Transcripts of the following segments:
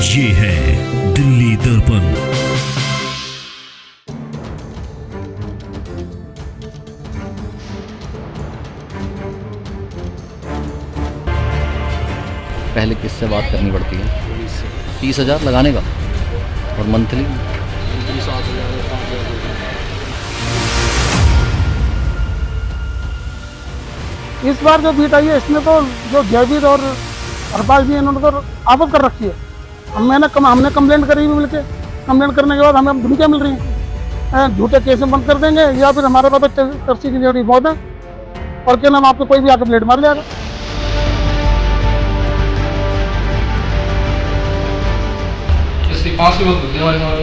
ये है दिल्ली दर्पण। पहले किससे बात करनी पड़ती है? 30,000 लगाने का और मंथली इस बार जो बीट आई है इसमें तो जो जयवीर और हरपाल जी इन्होंने तो आफत कर रखी है। हमने कंप्लेंट करी भी मिलके, कंप्लेंट करने के बाद हमें धमकियाँ मिल रही हैं, झूठे केस में बंद कर देंगे या फिर हमारे पास टर्सी की जरूरी बहुत है और क्या नाम आपको कोई भी आकर प्लेट मार जाएगा।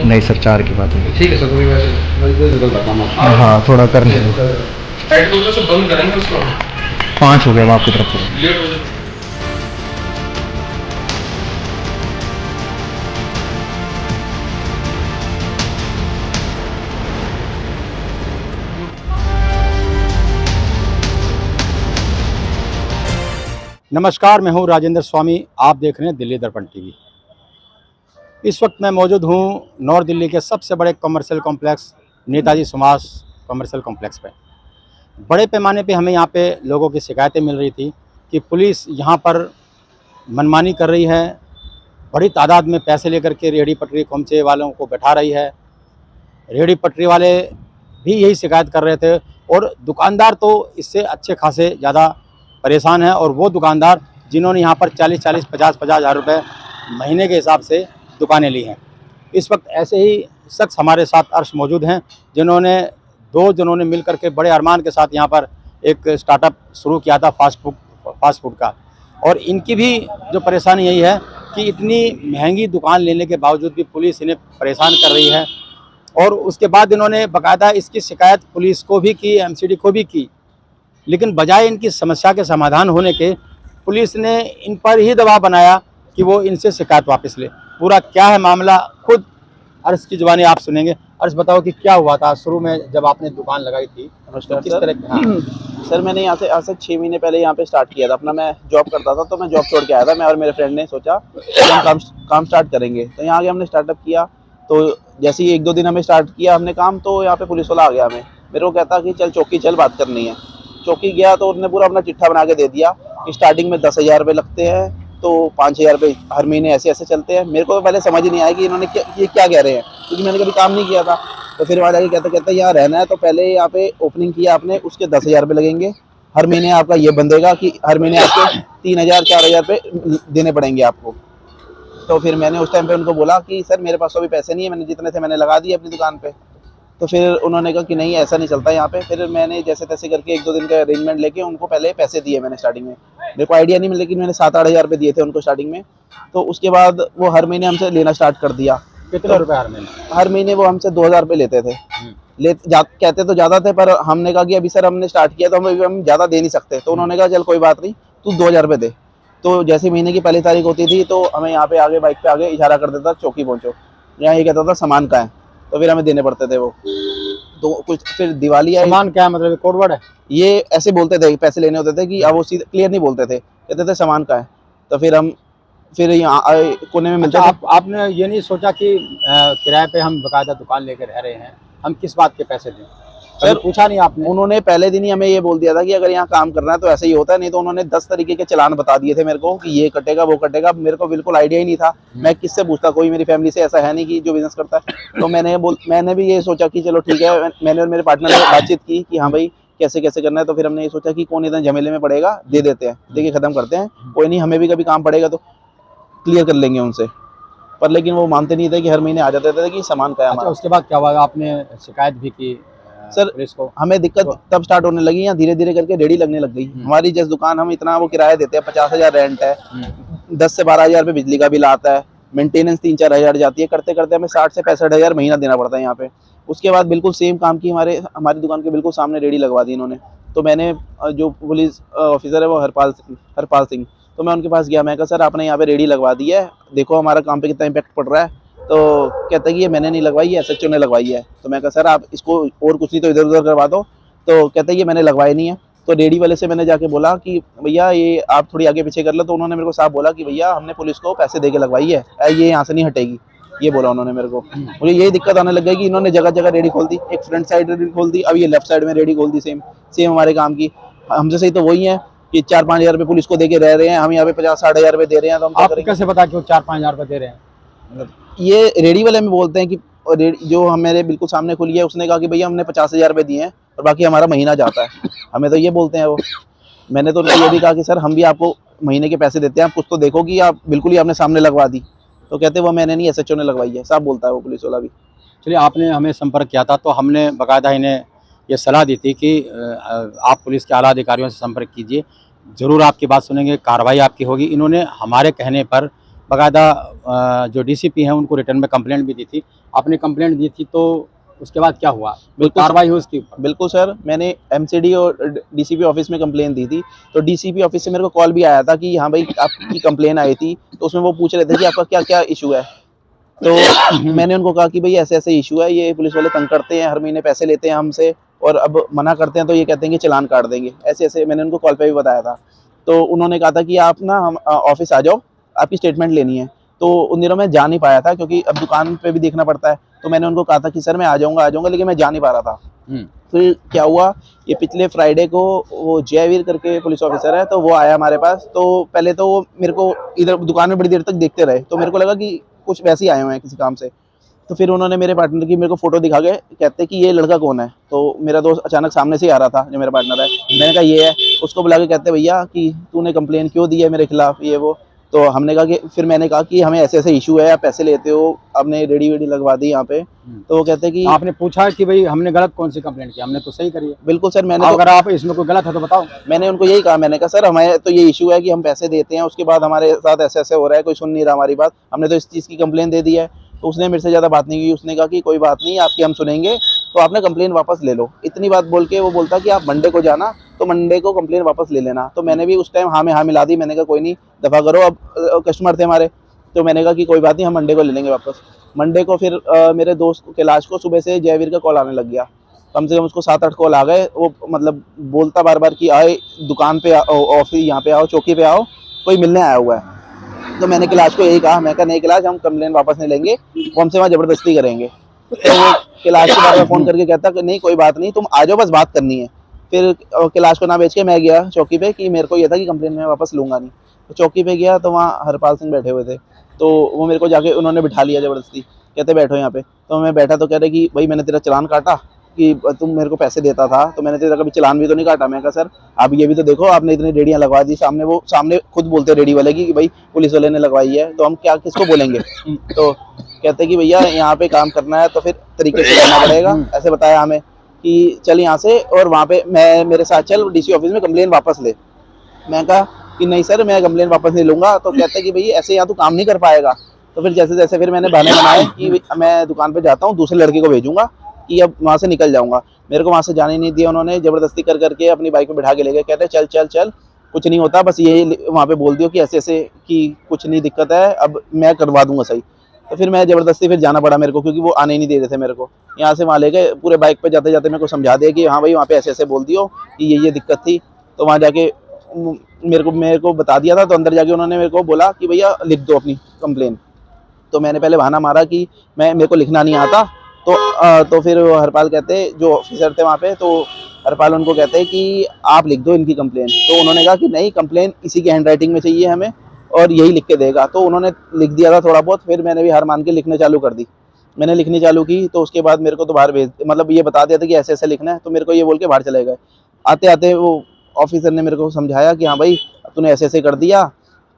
नहीं सर, 4 की बात है। ठीक है सर, कोई वैसे हाँ थोड़ा कर लें। बंद करेंगे उसको। 5 हो गए आपकी तरफ से। लेट हो जाए। नमस्कार, मैं हूं राजेंद्र स्वामी। आप देख रहे हैं दिल्ली दर्पण टीवी। इस वक्त मैं मौजूद हूं नॉर्थ दिल्ली के सबसे बड़े commercial complex Netaji Subhash commercial complex पे। बड़े पैमाने पे हमें यहाँ पे लोगों की शिकायतें मिल रही थी कि पुलिस यहाँ पर मनमानी कर रही है, बड़ी तादाद में पैसे लेकर के रेहड़ी पटरी खोमचे वालों को बैठा रही है। रेहड़ी पटरी वाले भी यही शिकायत कर रहे थे और दुकानदार तो इससे अच्छे खासे ज़्यादा परेशान है। और वो दुकानदार जिन्होंने यहाँ पर 40-40, 50-50 हज़ार रुपये महीने के हिसाब से दुकानें ली हैं। इस वक्त ऐसे ही शख्स हमारे साथ अर्श मौजूद हैं जिन्होंने 2 जनों ने मिलकर के बड़े अरमान के साथ यहाँ पर एक स्टार्टअप शुरू किया था फास्ट फूड का। और इनकी भी जो परेशानी यही है कि इतनी महंगी दुकान लेने के बावजूद भी पुलिस इन्हें परेशान कर रही है। और उसके बाद इन्होंने बाकायदा इसकी शिकायत पुलिस को भी की, एमसीडी को भी की, लेकिन बजाय इनकी समस्या के समाधान होने के पुलिस ने इन पर ही दबाव बनाया कि वो इनसे शिकायत वापस ले। पूरा क्या है मामला, खुद अर्श की जुबानी आप सुनेंगे। अर्श बताओ कि क्या हुआ था शुरू में जब आपने दुकान लगाई थी? नमस्कार किस सर। तरह की? हाँ। सर मैंने यहाँ से 6 महीने पहले यहाँ पे स्टार्ट किया था अपना। मैं जॉब करता था तो मैं जॉब छोड़ के आया था। मैं और मेरे फ्रेंड ने सोचा कि हम काम स्टार्ट करेंगे, तो यहाँ आगे हमने स्टार्टअप किया। तो जैसे ही 1-2 दिन हमें स्टार्ट किया हमने काम, तो यहाँ पे पुलिस वाला आ गया। मेरे को कहता कि चल चौकी चल, बात करनी है। चौकी गया तो उन्होंने पूरा अपना चिट्ठा बना के दे दिया कि स्टार्टिंग में 10,000 रुपये लगते हैं, तो 5,000 रुपये हर महीने ऐसे ऐसे चलते हैं। मेरे को पहले समझ ही नहीं आया कि इन्होंने ये क्या कह रहे हैं, क्योंकि मैंने कभी काम नहीं किया था। तो फिर वहाँ जाके कहते यहाँ रहना है तो पहले यहाँ पे ओपनिंग किया आपने, उसके 10,000 रुपये लगेंगे। हर महीने आपका ये बंदेगा कि हर महीने आपके 3,000-4,000 रुपये देने पड़ेंगे आपको। तो फिर मैंने उस टाइम पे उनको बोला कि सर मेरे पास तो अभी पैसे नहीं है, मैंने जितने थे मैंने लगा दिए अपनी दुकान पे। तो फिर उन्होंने कहा कि नहीं ऐसा नहीं चलता यहाँ पे। फिर मैंने जैसे तैसे करके 1-2 दिन का अरेंजमेंट लेके उनको पहले पैसे दिए मैंने स्टार्टिंग में। मेरे को आइडिया नहीं मिला, लेकिन मैंने 7-8 हज़ार रुपये दिए थे उनको स्टार्टिंग में। तो उसके बाद वो हर महीने हमसे लेना स्टार्ट कर दिया। कितने रुपए हर महीने? हर महीने वो हमसे 2,000 रुपये लेते थे। कहते तो ज़्यादा थे, पर हमने कहा कि अभी सर हमने स्टार्ट किया तो हम ज़्यादा दे नहीं सकते। तो उन्होंने कहा चल कोई बात नहीं, तू 2,000 रुपये दे। तो जैसे महीने की पहली तारीख होती थी तो हमें यहाँ पे आगे बाइक पे आगे इशारा कर देता चौकी पहुँचो, यहाँ ये कहता था सामान का है, तो फिर हमें देने पड़ते थे वो। तो कुछ फिर दिवाली आई। सामान क्या मतलब कोड वर्ड है? ये ऐसे बोलते थे, पैसे लेने होते थे कि अब वो सीधे क्लियर नहीं बोलते थे, कहते थे सामान का है। तो फिर यहाँ कोने में मिलता। आपने ये नहीं सोचा कि किराए पे हम बकायदा दुकान लेकर रह रहे हैं, हम किस बात के पैसे दें? सर पूछा नहीं आपने? उन्होंने पहले दिन ही हमें ये बोल दिया था कि अगर यहाँ काम करना है तो ऐसे ही होता है, नहीं तो उन्होंने 10 तरीके के चालान बता दिए थे मेरे को कि ये कटेगा वो कटेगा। मेरे को बिल्कुल आइडिया ही नहीं था, मैं किससे पूछता, कोई मेरी फैमिली से ऐसा है नहीं कि जो बिजनेस करता है। तो मैंने भी ये सोचा कि चलो ठीक है। मैंने और मेरे पार्टनर ने बातचीत की कि हाँ भाई कैसे कैसे करना है। तो फिर हमने ये सोचा कि कौन इतना झमेले में पड़ेगा, दे देते हैं, देखिए खत्म करते हैं, कोई नहीं, हमें भी कभी काम पड़ेगा तो क्लियर कर लेंगे उनसे। पर लेकिन वो मानते नहीं थे कि हर महीने आ जाते थे कि सामान का है हमारा। उसके बाद क्या हुआ? आपने शिकायत भी की सर पुलिस को? हमें दिक्कत तब स्टार्ट होने लगी, यहाँ धीरे धीरे करके रेडी लगने लग गई। हमारी जिस दुकान हम इतना वो किराया देते हैं, 50,000 रेंट है, 10 से 12,000 रुपये बिजली का बिल आता है, मेंटेनेंस 3-4 हज़ार जाती है, करते करते हमें 60 से 65 हज़ार महीना देना पड़ता है यहाँ पे। उसके बाद बिल्कुल सेम काम की हमारी दुकान के बिल्कुल सामने रेडी लगवा दी इन्होंने। तो मैंने जो पुलिस ऑफिसर है वो हरपाल सिंह, तो मैं उनके पास गया। मैं कहा सर आपने यहाँ पे रेडी लगवा दी है, देखो हमारा काम पे कितना इम्पैक्ट पड़ रहा है। तो कहते हैं कि ये मैंने नहीं लगवाई है, SHO ने लगवाई है। तो मैं कहा सर आप इसको और कुछ नहीं तो इधर उधर करवा दो। तो कहते हैं ये मैंने लगवाई नहीं है। तो रेडी वाले से मैंने जाके बोला कि भैया ये आप थोड़ी आगे पीछे कर लो, तो उन्होंने मेरे को साफ बोला कि भैया हमने पुलिस को पैसे दे के लगवाई है, ये यहाँ से नहीं हटेगी, ये बोला उन्होंने मेरे को। मुझे यही दिक्कत आने लग गई कि इन्होंने जगह जगह रेडी खोल दी, एक फ्रंट साइड रेडी खोल दी, अब ये लेफ्ट साइड में रेडी खोल दी, सेम हमारे काम की। हमसे सही तो वही है कि 4-5 हज़ार रुपये पुलिस को दे के रह रहे हैं, हम यहाँ पे 50-60 हज़ार रुपये दे रहे हैं, तो हम क्या आपको करेंगे? कैसे पता कि वो 4-5 हज़ार रुपये दे रहे हैं? ये रेडी वाले में बोलते हैं कि जो हमारे बिल्कुल सामने खुली है, उसने कहा कि भैया हमने 50,000 रुपये दिए हैं और बाकी हमारा महीना जाता है, हमें तो ये बोलते हैं वो। मैंने तो उनको ये भी कहा कि सर हम भी आपको महीने के पैसे देते हैं, आप कुछ तो देखो कि आप बिल्कुल ही आपने सामने लगवा दी। तो कहते वो मैंने नहीं, SHO ने लगवाई है, साफ बोलता है वो पुलिस वाला भी। चलिए, आपने हमें संपर्क किया था तो हमने बाकायदा इन्हें ये सलाह दी थी कि आप पुलिस के आला अधिकारियों से संपर्क कीजिए, ज़रूर आपकी बात सुनेंगे, कार्रवाई आपकी होगी। इन्होंने हमारे कहने पर बाकायदा जो DCP हैं उनको रिटर्न में कंप्लेंट भी दी थी। आपने कंप्लेंट दी थी तो उसके बाद क्या हुआ? बिल्कुल कार्रवाई हुई उसकी ऊपर? बिल्कुल सर, मैंने MCD और DCP ऑफिस में कंप्लेन दी थी, तो DCP ऑफिस से मेरे को कॉल भी आया था कि हाँ भाई आपकी कंप्लेन आई थी, तो उसमें वो पूछ रहे थे कि आपका क्या क्या इशू है। तो मैंने उनको कहा कि भाई ऐसे ऐसे इशू है, ये पुलिस वाले तंग करते हैं, हर महीने पैसे लेते हैं हमसे, और अब मना करते हैं तो ये कहते हैं कि चालान काट देंगे, ऐसे ऐसे मैंने उनको कॉल पे भी बताया था। तो उन्होंने कहा था कि आप ना हम ऑफिस आ जाओ, आपकी स्टेटमेंट लेनी है। तो उन दिनों मैं जा नहीं पाया था क्योंकि अब दुकान पे भी देखना पड़ता है, तो मैंने उनको कहा था कि सर मैं आ जाऊँगा, लेकिन मैं जा नहीं पा रहा था। फिर क्या हुआ, ये पिछले फ्राइडे को वो जयवीर करके पुलिस ऑफिसर है, तो वो आया हमारे पास। तो पहले तो वो मेरे को इधर दुकान में बड़ी देर तक देखते रहे, तो मेरे को लगा कि कुछ वैसे ही आए हुए हैं किसी काम से। तो फिर उन्होंने मेरे पार्टनर की मेरे को फ़ोटो दिखा के कहते कि ये लड़का कौन है। तो मेरा दोस्त अचानक सामने से ही आ रहा था, जो मेरा पार्टनर है, मैंने कहा ये है। उसको बुला के कहते भैया कि तूने कंप्लेन क्यों दी है मेरे खिलाफ, ये वो। तो हमने कहा कि फिर मैंने कहा कि हमें ऐसे ऐसे इशू है, आप पैसे लेते हो, आपने रेडी वेडी लगवा दी यहाँ पे। तो वो कहते कि आपने पूछा कि भाई हमने गलत कौन सी कंप्लेंट की, हमने तो सही करी है। बिल्कुल सर, मैंने अगर आप इसमें कोई गलत है तो बताओ। मैंने उनको यही कहा, मैंने कहा सर हमें तो ये इशू है कि हम पैसे देते हैं, उसके बाद हमारे साथ ऐसे ऐसे हो रहा है, कोई सुन नहीं रहा हमारी बात, हमने तो इस चीज़ की कंप्लेन दे दी है। तो उसने मेरे से ज़्यादा बात नहीं की, उसने कहा कि कोई बात नहीं, आपकी हम सुनेंगे, तो आपने कंप्लेन वापस ले लो। इतनी बात बोल के वो बोलता कि आप मंडे को जाना, तो मंडे को कंप्लेन वापस ले लेना। तो मैंने भी उस टाइम हाँ में हाँ मिला दी, मैंने कहा कोई नहीं, दफ़ा करो। अब कस्टमर थे हमारे, तो मैंने कहा कि कोई बात नहीं, हम मंडे को ले लेंगे वापस। मंडे को फिर मेरे दोस्त कैलाश को सुबह से जयवीर का कॉल आने लग गया, कम से कम उसको 7-8 कॉल आ गए। वो मतलब बोलता बार बार कि आए दुकान पे, ऑफिस यहाँ पे आओ, चौकी पे आओ, कोई मिलने आया हुआ है। तो मैंने कैलाश को यही कहा, मैं कहा नहीं कैलाश, हम कंप्लेन वापस नहीं लेंगे, वो हमसे वहाँ ज़बरदस्ती करेंगे। तो वो कैलाश के बारे में फ़ोन करके कहता कि नहीं कोई बात नहीं, तुम आ जाओ, बस बात करनी है। फिर कैलाश को ना बेच के मैं गया चौकी पे कि मेरे को ये था कि कंप्लेन मैं वापस लूँगा नहीं। तो चौकी पे गया तो वहाँ हरपाल सिंह बैठे हुए थे, तो वो मेरे को जाके उन्होंने बिठा लिया ज़बरदस्ती, कहते बैठो यहाँ पे। तो मैं बैठा तो कह रहे कि भाई मैंने तेरा चालान काटा कि तुम मेरे को पैसे देता था, तो मैंने तेरा कभी चालान भी तो नहीं काटा। मैं कहा सर आप ये भी तो देखो, आपने इतनी रेडियाँ लगवा दी, सामने वो सामने खुद बोलते रेडी वाले की कि भाई पुलिस वाले ने लगवाई है, तो हम क्या किसको बोलेंगे। तो कहते कि भैया यहाँ पे काम करना है तो फिर तरीके से करना पड़ेगा, ऐसे बताया हमें कि चल यहाँ से और वहाँ पे मेरे साथ चल DC ऑफिस में कंप्लेन वापस ले। मैं कहा कि नहीं सर मैं कंप्लेन वापस नहीं लूँगा। तो कहते कि भाई ऐसे यहाँ तू काम नहीं कर पाएगा। तो फिर जैसे जैसे फिर मैंने बहाने बनाए कि मैं दुकान पे जाता हूँ, दूसरे लड़के को भेजूंगा कि अब वहाँ से निकल जाऊँगा। मेरे को वहाँ से जाने नहीं दिया उन्होंने, ज़बरदस्ती कर करके अपनी बाइक पे बिठा के ले गए। कहते चल चल चल, कुछ नहीं होता, बस ये वहाँ पे बोल दियो कि ऐसे ऐसे कि कुछ नहीं दिक्कत है, अब मैं करवा दूँगा सही। तो फिर मैं ज़बरदस्ती फिर जाना पड़ा मेरे को, क्योंकि वो आने ही नहीं दे रहे थे मेरे को। यहाँ से वहाँ ले गए, पूरे बाइक पे जाते जाते मेरे को समझा दिया कि हाँ भाई वहाँ पे ऐसे ऐसे बोल दियो कि ये दिक्कत थी। तो वहाँ जाके मेरे को बता दिया था। तो अंदर जाके उन्होंने मेरे को बोला कि भैया लिख दो अपनी कंप्लेन। तो मैंने पहले बहाना मारा कि मेरे को लिखना नहीं आता। तो फिर हरपाल कहते जो ऑफिसर थे वहाँ पे, तो हरपाल उनको कहते हैं कि आप लिख दो इनकी कंप्लेन। तो उन्होंने कहा कि नहीं, कंप्लेन इसी की हैंड राइटिंग में चाहिए हमें और यही लिख के देगा। तो उन्होंने लिख दिया था थोड़ा बहुत। फिर मैंने भी हार मान के लिखने चालू कर दी। मैंने लिखनी चालू की तो उसके बाद मेरे को तो बाहर भेज, मतलब ये बता दिया था कि ऐसे ऐसे लिखना है। तो मेरे को ये बोल के बाहर चले गए। आते आते वो ऑफिसर ने मेरे को समझाया कि हाँ भाई तूने ऐसे ऐसे कर दिया,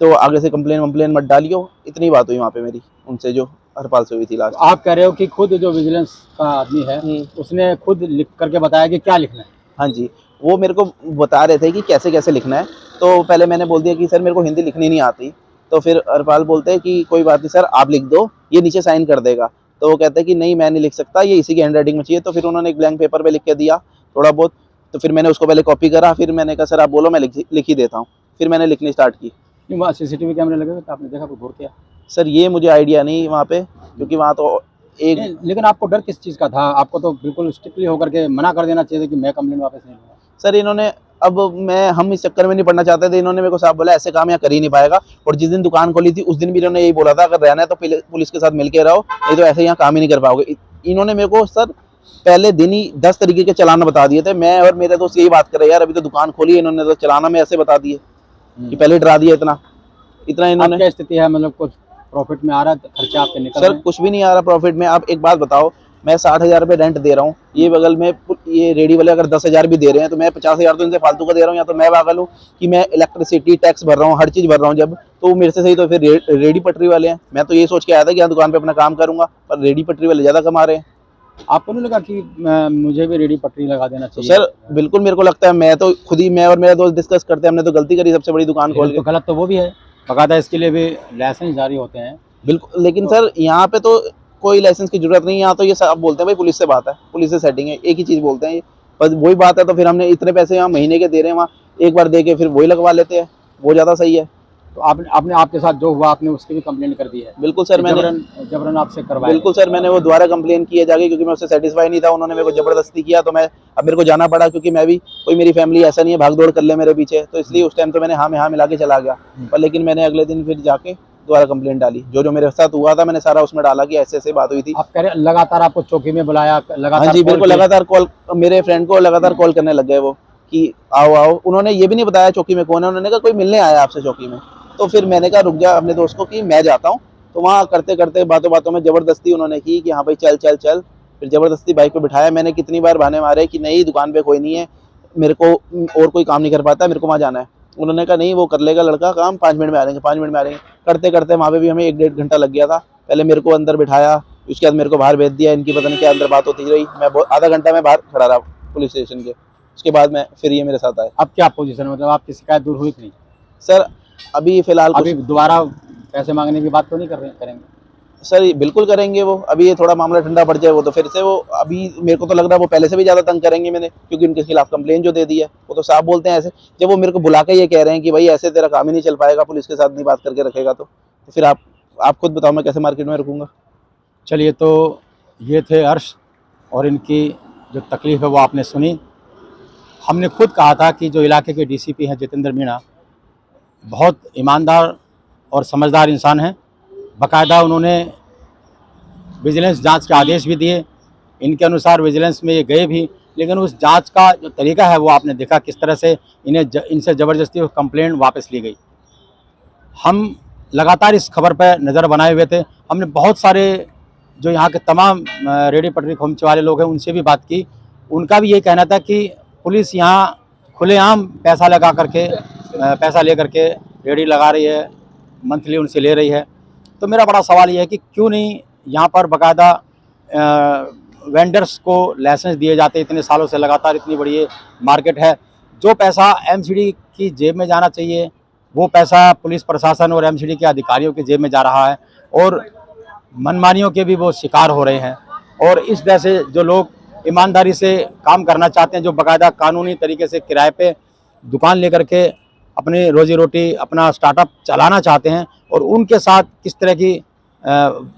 तो आगे से कंप्लेन मत डालियो। इतनी बात हुई वहाँ पे मेरी उनसे, जो हरपाल से हुई थी लास्ट। आप कह रहे हो कि खुद जो विजिलेंस का आदमी है उसने खुद लिख करके बताया कि क्या लिखना है? हाँ जी, वो मेरे को बता रहे थे कि कैसे कैसे लिखना है। तो पहले मैंने बोल दिया कि सर मेरे को हिंदी लिखनी नहीं आती। तो फिर हरपाल बोलते हैं कि कोई बात नहीं सर, आप लिख दो, ये नीचे साइन कर देगा। तो वो कहते हैं कि नहीं मैं नहीं लिख सकता, ये इसी की हैंड राइटिंग में चाहिए। तो फिर उन्होंने एक ब्लैंक पेपर पे लिख के दिया थोड़ा बहुत। तो फिर मैंने उसको पहले कॉपी करा, फिर मैंने कहा सर आप बोलो, मैं लिख ही देता हूँ। फिर मैंने लिखनी स्टार्ट की। नहीं, वहाँ CCTV कैमरे लगे हुए थे, आपने देखा कोई घूर किया? सर ये मुझे आइडिया नहीं वहाँ पे, क्योंकि वहाँ तो एक नहीं, लेकिन आपको डर किस चीज़ का था? आपको तो बिल्कुल स्ट्रिक्टली होकर के मना कर देना चाहिए कि मैं कंप्लेन वापस नहीं लूँगा। सर इन्होंने अब हम इस चक्कर में नहीं पड़ना चाहते थे। इन्होंने मेरे को साहब बोला ऐसे काम यहाँ कर ही नहीं पाएगा, और जिस दिन दुकान खोली थी उस दिन भी इन्होंने यही बोला था अगर रहना है तो पुलिस के साथ मिलके रहो, नहीं तो ऐसे यहाँ काम ही नहीं कर पाओगे। इन्होंने मेरे को सर पहले दिन ही 10 तरीके के चलाना बता दिए थे। मैं और मेरे दोस्त यही बात कर रहे यार अभी तो दुकान खोली है, इन्होंने तो चलाना में ऐसे बता दिए कि पहले डरा दिया इतना इन्होंने। क्या स्थिति है, मतलब कुछ प्रॉफिट में आ रहा है, खर्चा आपके निकल सर कुछ भी नहीं आ रहा प्रॉफिट में। आप एक बात बताओ, मैं 60,000 रुपये रेंट दे रहा हूँ, ये बगल में ये रेडी वाले अगर 10,000 भी दे रहे हैं तो मैं 50,000 तो इनसे फालतू का दे रहा हूँ। या तो मैं पागल हूँ कि मैं इलेक्ट्रिसिटी टैक्स भर रहा हूँ, हर चीज़ भर रहा हूँ जब, तो वो मेरे से सही तो फिर रेडी पटरी वाले हैं। मैं तो ये सोच के आया था कि यहाँ दुकान पे अपना काम करूँगा, पर रेडी पटरी वाले ज़्यादा कमा रहे हैं। आपको नहीं लगा कि मुझे भी रेडी पटरी लगा देना तो चाहिए? सर बिल्कुल मेरे को लगता है, मैं तो खुद ही, मैं और मेरा दोस्त डिस्कस करते हैं, हमने तो गलती करी सबसे बड़ी दुकान खोल के। तो गलत तो वो भी है, बाकायदा इसके लिए भी लाइसेंस जारी होते हैं। बिल्कुल, लेकिन सर यहाँ पे तो कोई लाइसेंस की जरूरत नहीं है। यहाँ तो ये सब बोलते हैं भाई पुलिस से बात है, पुलिस से सेटिंग है, एक ही चीज़ बोलते हैं ये, बस वही बात है। तो फिर हमने इतने पैसे यहाँ महीने के दे रहे हैं, वहाँ एक बार दे के फिर वही लगवा लेते हैं, वो ज़्यादा सही है। तो आपने आपके साथ जो हुआ आपने उसकी भी कंप्लेंट कर दी है? बिल्कुल सर, मैंने जबरन आपसे करवाया? बिल्कुल सर, मैंने वो दोबारा कंप्लेन की है जाके, क्योंकि मैं उससे सेटिस्फाई नहीं था। उन्होंने मेरे को ज़बरदस्ती किया, तो मैं अब मेरे को जाना पड़ा, क्योंकि मैं भी कोई, मेरी फैमिली ऐसा नहीं है भाग दौड़ कर ले मेरे पीछे, तो इसलिए उस टाइम तो मैंने हाँ में हाँ मिला के चला गया। पर लेकिन मैंने अगले दिन फिर जाके दोबारा कंप्लेंट डाली, जो मेरे साथ हुआ था मैंने सारा उसमें डाला कि ऐसे ऐसे बात हुई थी। आप कह रहे लगातार आपको चौकी में बुलाया? लगातार? हाँ जी बिल्कुल, लगातार कॉल, मेरे फ्रेंड को लगातार कॉल करने लग गए वो कि आओ आओ। उन्होंने ये भी नहीं बताया चौकी में कौन है, उन्होंने कहा कोई मिलने आया आपसे चौकी में। तो फिर मैंने कहा रुक जा अपने दोस्त को कि मैं जाता हूँ। तो वहाँ करते करते बातों बातों में ज़बरदस्ती उन्होंने की कि हाँ भाई चल चल चल, फिर ज़बरदस्ती बाइक पे बिठाया। मैंने कितनी बार बहाने मारे कि नहीं दुकान पे कोई नहीं है, मेरे को और कोई काम नहीं कर पाता, मेरे को वहाँ जाना है। उन्होंने कहा नहीं वो कर लेगा लड़का काम, 5 मिनट में आ जाएंगे, 5 मिनट में आ जाएंगे। करते करते वहाँ पे भी हमें 1-1.5 घंटा लग गया था। पहले मेरे को अंदर बिठाया, उसके बाद मेरे को बाहर भेज दिया, इनकी पता नहीं क्या अंदर बात होती रही। मैं आधा घंटा में बाहर खड़ा रहा पुलिस स्टेशन के, उसके बाद मैं फिर ये मेरे साथ आए। अब क्या पोजीशन, मतलब आपकी शिकायत दूर हुई थी? सर अभी फिलहाल अभी दोबारा पैसे मांगने की बात तो नहीं करेंगे? सर बिल्कुल करेंगे वो, अभी ये थोड़ा मामला ठंडा पड़ जाए वो तो फिर से वो, अभी मेरे को तो लग रहा है वो पहले से भी ज़्यादा तंग करेंगे मैंने, क्योंकि उनके खिलाफ कंप्लेन जो दे दी है। वो तो साफ बोलते हैं ऐसे, जब वो मेरे को बुला के ये कह रहे हैं कि भाई ऐसे तेरा काम ही नहीं चल पाएगा, पुलिस के साथ नहीं बात करके रखेगा तो फिर आप खुद बताओ मैं कैसे मार्केट में रखूँगा। चलिए, तो ये थे अर्श, और इनकी जो तकलीफ़ है वो आपने सुनी। हमने खुद कहा था कि जो इलाके के DCP हैं जितेंद्र मीणा, बहुत ईमानदार और समझदार इंसान हैं। बाकायदा उन्होंने विजिलेंस जांच के आदेश भी दिए, इनके अनुसार विजिलेंस में ये गए भी, लेकिन उस जांच का जो तरीका है वो आपने देखा किस तरह से इनसे ज़बरदस्ती कंप्लेंट वापस ली गई। हम लगातार इस खबर पर नज़र बनाए हुए थे। हमने बहुत सारे जो यहाँ के तमाम रेडी पटरी खोमचे वाले लोग हैं उनसे भी बात की। उनका भी ये कहना था कि पुलिस यहाँ खुलेआम पैसा लगा करके, पैसा ले करके रेडी लगा रही है, मंथली उनसे ले रही है। तो मेरा बड़ा सवाल ये है कि क्यों नहीं यहाँ पर बाकायदा वेंडर्स को लाइसेंस दिए जाते। इतने सालों से लगातार इतनी बड़ी ये मार्केट है। जो पैसा MCD की जेब में जाना चाहिए वो पैसा पुलिस प्रशासन और MCD के अधिकारियों की जेब में जा रहा है, और मनमानियों के भी वो शिकार हो रहे हैं। और इस तरह से जो लोग ईमानदारी से काम करना चाहते हैं, जो बाकायदा कानूनी तरीके से किराए पे दुकान लेकर के अपनी रोजी रोटी, अपना स्टार्टअप चलाना चाहते हैं, और उनके साथ किस तरह की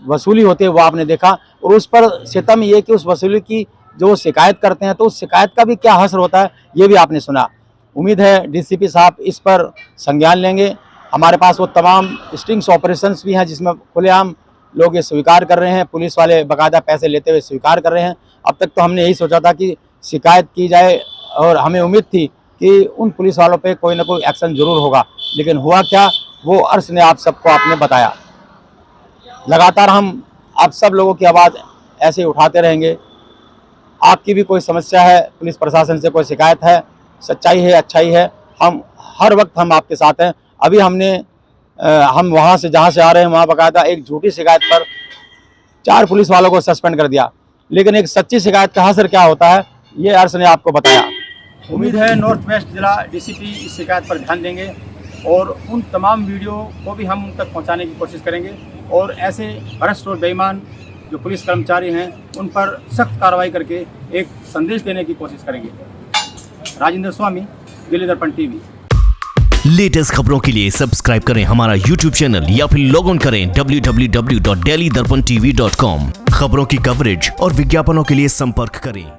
वसूली होती है वो आपने देखा। और उस पर सितम ये कि उस वसूली की जो शिकायत करते हैं तो उस शिकायत का भी क्या हश्र होता है ये भी आपने सुना। उम्मीद है DCP साहब इस पर संज्ञान लेंगे। हमारे पास वो तमाम स्टिंग्स ऑपरेशंस भी हैं जिसमें खुलेआम लोग ये स्वीकार कर रहे हैं, पुलिस वाले बाकायदा पैसे लेते हुए स्वीकार कर रहे हैं। अब तक तो हमने यही सोचा था कि शिकायत की जाए, और हमें उम्मीद थी कि उन पुलिस वालों पे कोई ना कोई एक्शन जरूर होगा, लेकिन हुआ क्या वो अर्श ने आप सबको आपने बताया। लगातार हम आप सब लोगों की आवाज़ ऐसे उठाते रहेंगे। आपकी भी कोई समस्या है, पुलिस प्रशासन से कोई शिकायत है, सच्चाई है, अच्छाई है, हम हर वक्त हम आपके साथ हैं। अभी हम वहाँ से जहाँ से आ रहे हैं वहाँ बाकायदा एक झूठी शिकायत पर 4 पुलिस वालों को सस्पेंड कर दिया, लेकिन एक सच्ची शिकायत का असर क्या होता है ये अर्श ने आपको बताया। उम्मीद है नॉर्थ वेस्ट जिला DCP इस शिकायत पर ध्यान देंगे, और उन तमाम वीडियो को भी हम उन तक पहुँचाने की कोशिश करेंगे, और ऐसे भ्रष्ट और बेईमान जो पुलिस कर्मचारी हैं उन पर सख्त कार्रवाई करके एक संदेश देने की कोशिश करेंगे। राजेंद्र स्वामी, दिल्ली दर्पण TV। लेटेस्ट खबरों के लिए सब्सक्राइब करें हमारा YouTube चैनल या फिर लॉग ऑन करें www.delhidarpantv.com। खबरों की कवरेज और विज्ञापनों के लिए संपर्क करें।